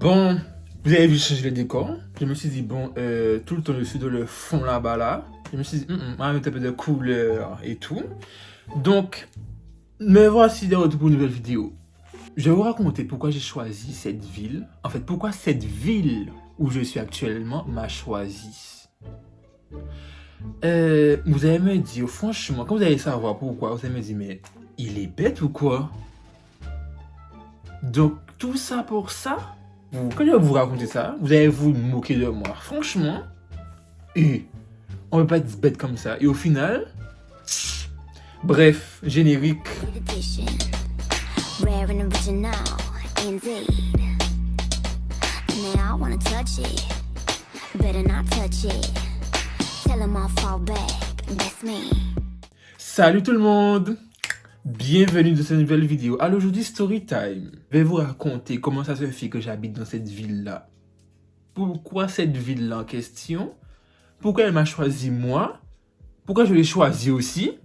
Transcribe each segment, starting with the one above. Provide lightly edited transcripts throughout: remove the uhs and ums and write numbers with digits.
Bon, vous avez vu changer le décor. Je me suis dit, bon, tout le temps, je suis dans le fond là-bas, là. Je me suis dit, on va mettre un peu de couleur et tout. Donc, me voici de retour pour une nouvelle vidéo. Je vais vous raconter pourquoi j'ai choisi cette ville. En fait, pourquoi cette ville où je suis actuellement m'a choisi. Vous allez me dire, franchement, quand vous allez savoir pourquoi, vous allez me dire, mais il est bête ou quoi? Donc, tout ça pour ça? Quand je vais vous raconter ça, vous allez vous moquer de moi. Franchement, on peut pas être bête comme ça. Et au final, bref, générique. Rare and original, indeed. Now I wanna touch it, better not touch it. Tell him I'll fall back, that's me. Salut tout le monde, bienvenue dans cette nouvelle vidéo. Alors aujourd'hui, story time. Je vais vous raconter comment ça se fait que j'habite dans cette ville-là. Pourquoi cette ville-là en question? Pourquoi elle m'a choisi moi? Pourquoi je l'ai choisi aussi?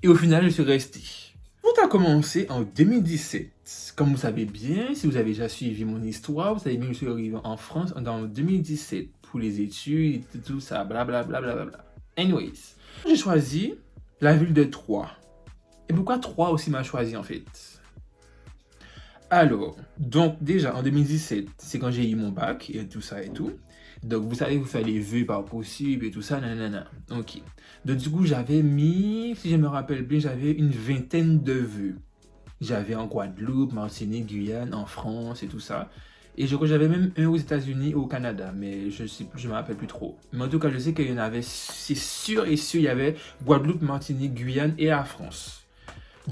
Et au final, je suis resté. Tout a commencé en 2017. Comme vous savez bien, si vous avez déjà suivi mon histoire, vous savez bien que je suis arrivé en France en 2017 pour les études et tout ça, blablabla. Anyways, j'ai choisi la ville de Troyes. Et pourquoi Troyes aussi m'a choisi en fait? Alors, donc déjà en 2017, c'est quand j'ai eu mon bac et tout ça et tout. Donc vous savez, vous faites les vœux par possible et tout ça, nanana. Ok. Donc du coup, j'avais mis, si je me rappelle bien, j'avais une vingtaine de vœux. J'avais en Guadeloupe, Martinique, Guyane, en France et tout ça. Et je crois que j'avais même un aux États-Unis et au Canada, mais je sais plus, je me rappelle plus trop. Mais en tout cas, je sais qu'il y en avait, c'est sûr et sûr, il y avait Guadeloupe, Martinique, Guyane et la France.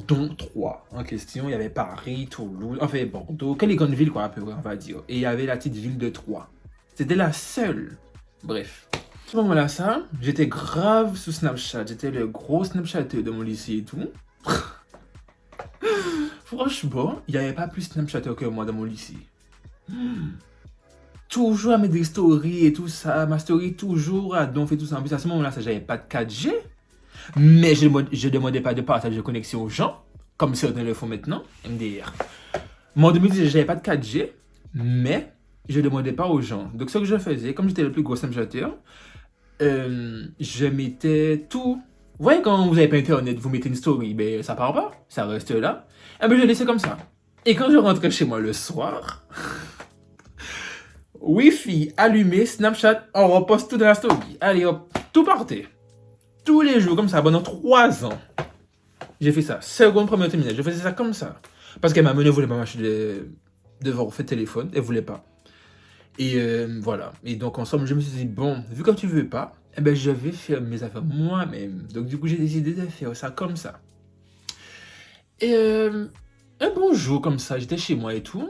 Dont 3 en question. Il y avait Paris, Toulouse, enfin Bordeaux, quelle grande ville quoi, à peu près, on va dire. Et il y avait la petite ville de Troyes. C'était la seule. Bref. À ce moment-là, ça, j'étais grave sous Snapchat. J'étais le gros Snapchatter de mon lycée et tout. Franchement, il n'y avait pas plus Snapchatter que moi dans mon lycée. Toujours à mettre des stories et tout ça. Ma story toujours à donf et tout ça. En plus, à ce moment-là, ça, j'avais pas de 4G. Mais je demandais pas de partage de connexion aux gens, comme certains le font maintenant, MDR. Moi, en 2010, j'avais pas de 4G, mais je demandais pas aux gens. Donc, ce que je faisais, comme j'étais le plus gros Snapchatter, je mettais tout. Vous voyez, quand vous n'avez pas Internet, vous mettez une story, ben ça part pas, ça reste là. Et ben, je laissais comme ça. Et quand je rentrais chez moi le soir, Wi-Fi allumé, Snapchat, on reposte tout dans la story. Allez hop, tout partait. Tous les jours, comme ça, pendant 3 ans. J'ai fait ça. Seconde, première, terminale. Je faisais ça comme ça. Parce que ma mère ne voulait pas m'acheter devant le téléphone. Elle voulait pas. Et voilà. Et donc, ensemble, je me suis dit, bon, vu que tu veux pas, eh ben, je vais faire mes affaires moi-même. Donc, du coup, j'ai décidé de faire ça comme ça. Et un bon jour, comme ça, j'étais chez moi et tout,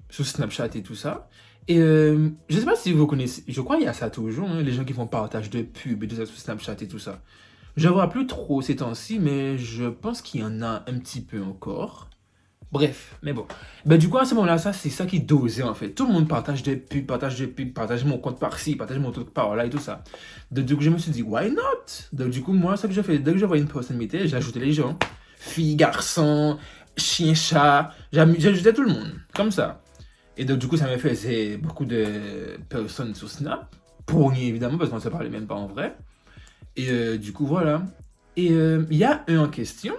sur Snapchat et tout ça. Et je sais pas si vous connaissez, je crois qu'il y a ça toujours, hein, les gens qui font partage de pubs et tout ça sur Snapchat et tout ça. Je vois plus trop ces temps-ci, mais je pense qu'il y en a un petit peu encore. Bref, mais bon. Ben, du coup, à ce moment-là, ça, c'est ça qui dosait en fait. Tout le monde partage des pubs, partage mon compte par-ci, partage mon truc par-là et tout ça. Donc, du coup, je me suis dit, why not? Donc, du coup, moi, ce que je fais, dès que je vois une personne m'était, j'ajoutais les gens. Filles, garçons, chien, chat. J'ajoutais tout le monde. Comme ça. Et donc, du coup, ça me faisait beaucoup de personnes sur Snap. Pour nier, évidemment, parce qu'on ne se parlait même pas en vrai. Et du coup, voilà. Et il y a un en question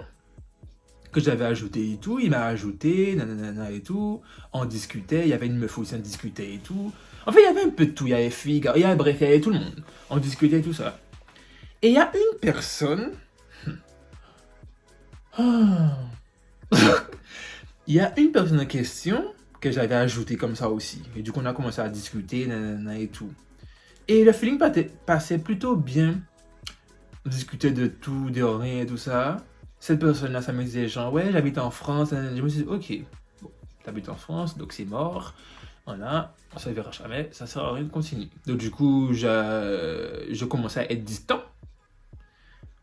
que j'avais ajouté et tout. Il m'a ajouté, nanana et tout. On discutait. Il y avait une meuf aussi, on discutait et tout. En fait, il y avait un peu de tout. Il y avait filles, bref, il y avait tout le monde. On discutait et tout ça. Et il y a une personne. Il y a une personne en question que j'avais ajouté comme ça aussi. Et du coup, on a commencé à discuter, nanana et tout. Et le feeling passait plutôt bien. On discutait de tout, de rien et tout ça. Cette personne-là, ça me disait genre, ouais, j'habite en France. Nanana. Je me suis dit, ok, bon, t'habites en France, donc c'est mort. Voilà, on se verra jamais, ça sert à rien de continuer. Donc du coup, je commençais à être distant.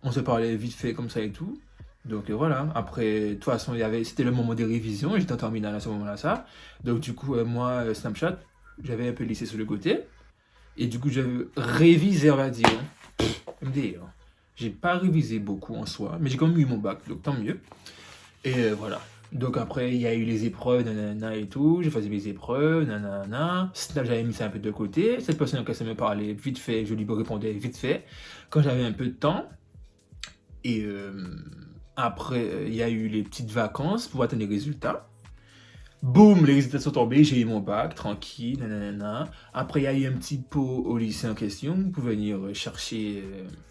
On se parlait vite fait comme ça et tout. Donc voilà, après, de toute façon, c'était le moment des révisions, j'étais en terminale à ce moment-là, ça. Donc du coup, moi, Snapchat, j'avais un peu laissé sur le côté. Et du coup, j'avais révisé, on va dire. MDR. J'ai pas révisé beaucoup en soi, mais j'ai quand même eu mon bac, donc tant mieux. Et voilà. Donc après, il y a eu les épreuves, nanana et tout. Je faisais mes épreuves, nanana. Snap, j'avais mis ça un peu de côté. Cette personne en question me parlait vite fait, je lui répondais vite fait quand j'avais un peu de temps. Et après, il y a eu les petites vacances pour attendre les résultats. Boum, les résultats sont tombés, j'ai eu mon bac, tranquille, nanana. Après, il y a eu un petit pot au lycée en question pour venir chercher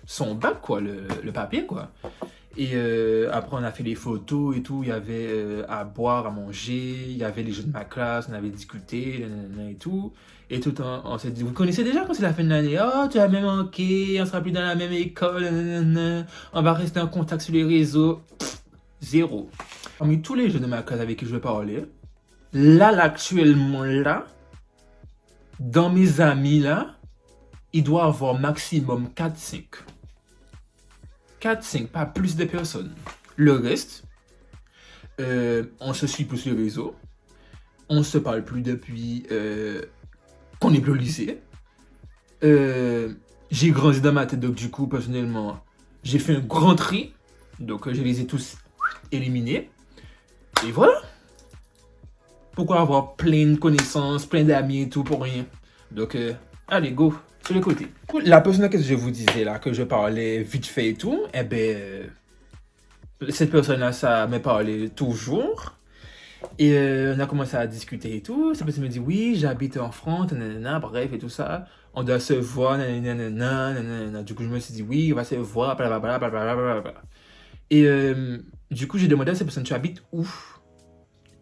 son bac, quoi, le papier, quoi. Et après, on a fait les photos et tout. Il y avait à boire, à manger. Il y avait les jeux de ma classe. On avait discuté, nanana et tout. Et tout, on s'est dit, vous connaissez déjà quand c'est la fin de l'année? Oh, tu as même manqué. On sera plus dans la même école. Nanana. On va rester en contact sur les réseaux. Pff, zéro. Parmi tous les jeunes de ma classe avec qui je parlais, là, actuellement, là, dans mes amis, là, il doit avoir maximum 4-5. 4-5, pas plus de personnes. Le reste, on se suit plus sur les réseaux. On se parle plus depuis qu'on est plus au lycée. J'ai grandi dans ma tête, donc du coup, personnellement, j'ai fait un grand tri. Donc, je les ai tous éliminés. Et voilà. Pourquoi avoir plein de connaissances, plein d'amis et tout pour rien? Donc, allez, go, sur le côté. La personne que je vous disais là, que je parlais vite fait et tout, eh ben, cette personne-là, ça me parlait toujours. Et on a commencé à discuter et tout. Cette personne me dit, oui, j'habite en France, nanana, bref, et tout ça. On doit se voir, nanana, nanana. Du coup, je me suis dit, oui, on va se voir, blablabla, blablabla. Et du coup, j'ai demandé à cette personne, tu habites où?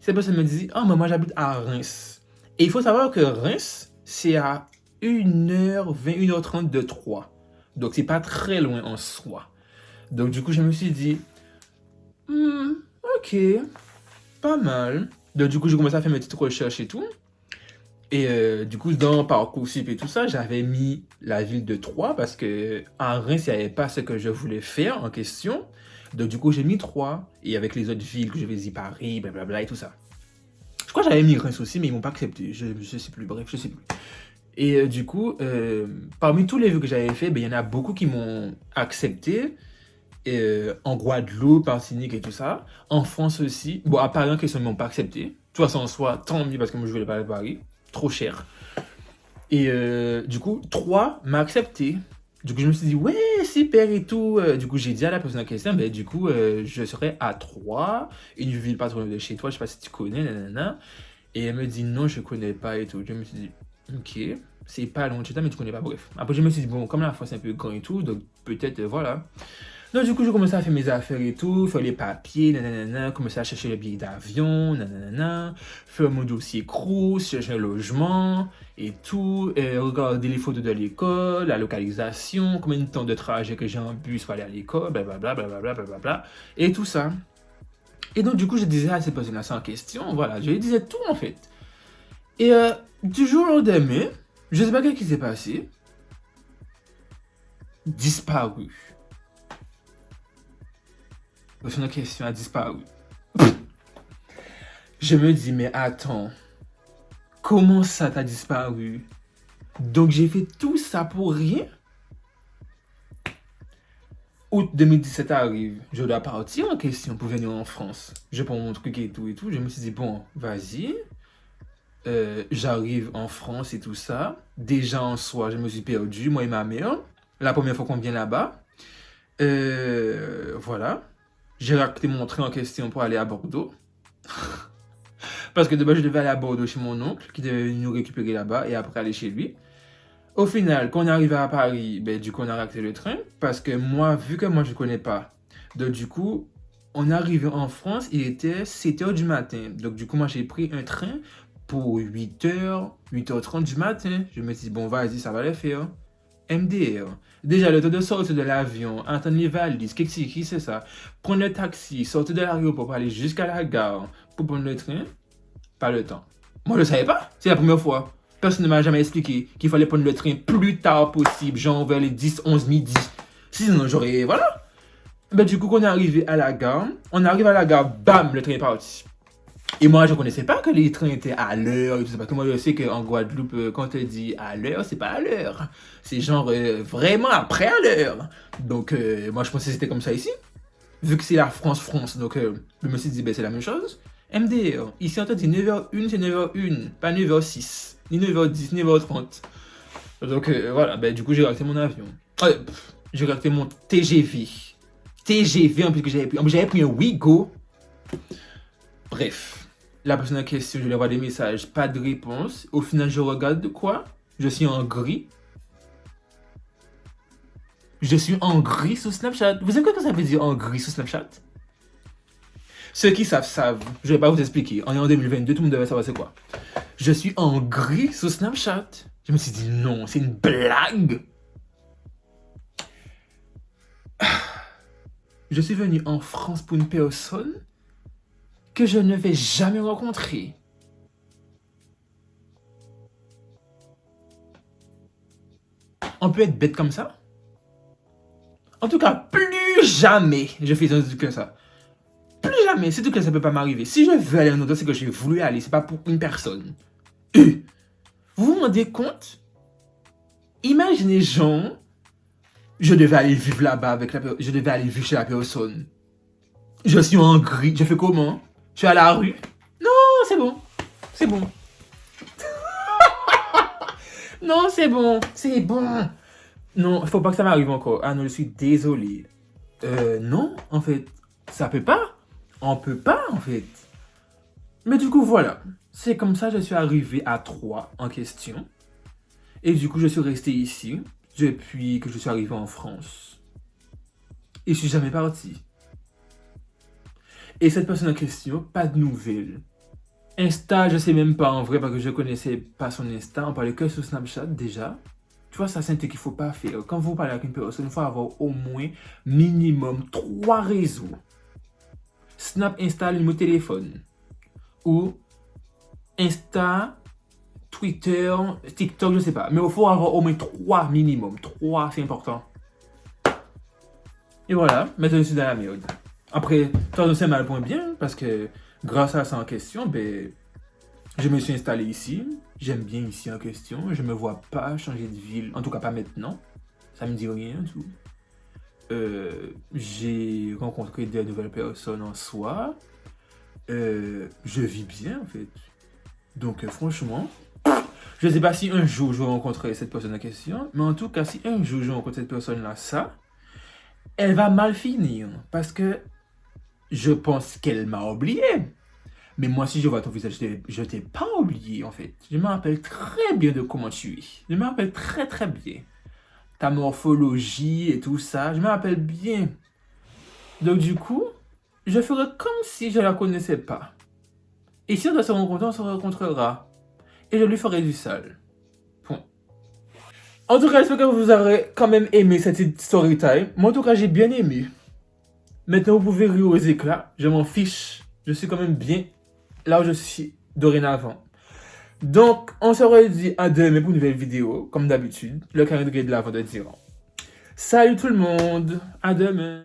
Cette personne me dit, oh, mais moi j'habite à Reims. Et il faut savoir que Reims, c'est à 1h20, 1h30 de Troyes. Donc c'est pas très loin en soi. Donc du coup, je me suis dit, ok, pas mal. Donc du coup, j'ai commencé à faire mes petites recherches et tout. Et du coup, dans Parcoursup et tout ça, j'avais mis la ville de Troyes parce que à Reims, il n'y avait pas ce que je voulais faire en question. Donc du coup, j'ai mis Troyes et avec les autres villes que je vais dire Paris, blablabla et tout ça. Je crois que j'avais mis Reims aussi, mais ils m'ont pas accepté. Je sais plus, bref, je sais plus. Et du coup, parmi tous les vues que j'avais fait, ben, il y en a beaucoup qui m'ont accepté. En Guadeloupe, Martinique et tout ça. En France aussi. Bon, à Paris, en question, ils m'ont pas accepté. De toute façon, en soi, tant mieux parce que moi, je voulais pas aller à Paris. Trop cher. Et du coup, 3 m'a accepté. Du coup, je me suis dit, ouais, super et tout. Du coup, j'ai dit à la personne en question, ben, du coup, je serai à Troyes, une ville pas trop loin de chez toi, je sais pas si tu connais, nanana. Et elle me dit, non, je connais pas et tout. Je me suis dit, ok, c'est pas loin de chez toi, mais tu connais pas, bref. Après, je me suis dit, bon, comme la France est un peu grand et tout, donc peut-être, voilà. Donc, du coup, j'ai commencé à faire mes affaires et tout, faire les papiers, nanana, commencer à chercher les billets d'avion, nanana, faire mon dossier Crous, chercher un logement et tout, et regarder les photos de l'école, la localisation, combien de temps de trajet que j'ai en bus pour aller à l'école, blablabla, blablabla, blablabla, et tout ça. Et donc, du coup, je disais à cette personne-là sans question, voilà, je lui disais tout en fait. Et du jour au lendemain, je sais pas ce qui s'est passé, disparu. La personne en question a disparu. Je me dis, mais attends, comment ça t'a disparu? Donc j'ai fait tout ça pour rien? Août 2017 arrive, je dois partir en question pour venir en France. Je prends mon truc et tout. Je me suis dit, bon, vas-y. J'arrive en France et tout ça. Déjà en soi, je me suis perdu, moi et ma mère. La première fois qu'on vient là-bas. Voilà. J'ai raté mon train en question pour aller à Bordeaux. Parce que de base, je devais aller à Bordeaux chez mon oncle, qui devait nous récupérer là-bas et après aller chez lui. Au final, quand on est arrivé à Paris, ben, du coup, on a raté le train. Parce que moi, vu que moi, je ne connais pas. Donc, du coup, on est arrivé en France, il était 7h du matin. Donc, du coup, moi, j'ai pris un train pour 8h, 8h30 du matin. Je me suis dit, bon, vas-y, ça va le faire. MDR. Déjà, le temps de sortir de l'avion, entendre les valises, qui c'est ça? Prendre le taxi, sortir de l'aéroport pour aller jusqu'à la gare pour prendre le train, pas le temps. Moi, je ne savais pas. C'est la première fois. Personne ne m'a jamais expliqué qu'il fallait prendre le train plus tard possible, genre vers les 10, 11 midi. Sinon, j'aurais... Voilà. Ben, du coup, quand on est arrivé à la gare, bam, le train est parti. Et moi, je ne connaissais pas que les trains étaient à l'heure et tout ça. Parce que moi, je sais qu'en Guadeloupe, quand on dit à l'heure, c'est pas à l'heure. C'est genre vraiment après à l'heure. Donc, moi, je pensais que c'était comme ça ici. Vu que c'est la France. Donc, je me suis dit, ben, c'est la même chose. MDR. Ici, on te dit 9h01, c'est 9h01, pas 9h06, ni 9h10, ni 9h30. Donc voilà, ben, du coup, j'ai raté mon avion. J'ai raté mon TGV. TGV, en plus que j'avais pris un Ouigo. Bref, la personne en question, je lui envoie des messages, pas de réponse. Au final, je regarde quoi? Je suis en gris. Je suis en gris sur Snapchat. Vous savez quoi que ça veut dire en gris sur Snapchat? Ceux qui savent. Je vais pas vous expliquer. On est en 2022, tout le monde devrait savoir c'est quoi. Je suis en gris sur Snapchat. Je me suis dit non, c'est une blague. Je suis venu en France pour une personne que je ne vais jamais rencontrer. On peut être bête comme ça? En tout cas, plus jamais je fais un truc comme ça. Plus jamais, c'est tout que ça peut pas m'arriver. Si je veux aller à un endroit, c'est que j'ai voulu aller, c'est pas pour une personne. Vous vous rendez compte? Imaginez, gens, je devais aller vivre là-bas avec la personne, je devais aller vivre chez la personne. Je suis en gris, je fais comment? Je suis à la rue? Non, c'est bon. C'est bon. Non, c'est bon. C'est bon. Non, il faut pas que ça m'arrive encore. Ah non, je suis désolé. Non, en fait, ça peut pas. On peut pas, en fait. Mais du coup, voilà. C'est comme ça que je suis arrivé à 3 en question. Et du coup, je suis resté ici depuis que je suis arrivé en France. Et je suis jamais parti. Et cette personne en question, pas de nouvelles. Insta, je sais même pas en vrai parce que je connaissais pas son Insta. On parlait que sur Snapchat déjà. Tu vois, ça c'est un truc qu'il faut pas faire. Quand vous parlez avec une personne, il faut avoir au moins minimum 3 réseaux. Snap, Insta, le numéro de téléphone. Ou Insta, Twitter, TikTok, je sais pas. Mais il faut avoir au moins 3 minimum. 3, c'est important. Et voilà, maintenant je suis dans la merde. Après, toi, c'est mal point bien, parce que grâce à ça en question, ben, je me suis installé ici. J'aime bien ici en question. Je me vois pas changer de ville, en tout cas pas maintenant. Ça me dit rien du tout. J'ai rencontré de nouvelles personnes en soi. Je vis bien en fait. Donc franchement, je sais pas si un jour je vais rencontrer cette personne en question, mais en tout cas si un jour je rencontre cette personne là, elle va mal finir parce que je pense qu'elle m'a oublié. Mais moi, si je vois ton visage, je t'ai pas oublié, en fait. Je me rappelle très bien de comment tu es. Je me rappelle très très bien. Ta morphologie et tout ça, je me rappelle bien. Donc du coup, je ferai comme si je la connaissais pas. Et si on doit se rencontrer, on se rencontrera. Et je lui ferai du sale. Point. En tout cas, j'espère que vous aurez quand même aimé cette story time. Moi, en tout cas, j'ai bien aimé. Maintenant, vous pouvez rire aux éclats. Je m'en fiche. Je suis quand même bien là où je suis dorénavant. Donc, on se redit à demain pour une nouvelle vidéo. Comme d'habitude, le calendrier de l'avant de Diran. Salut tout le monde. À demain.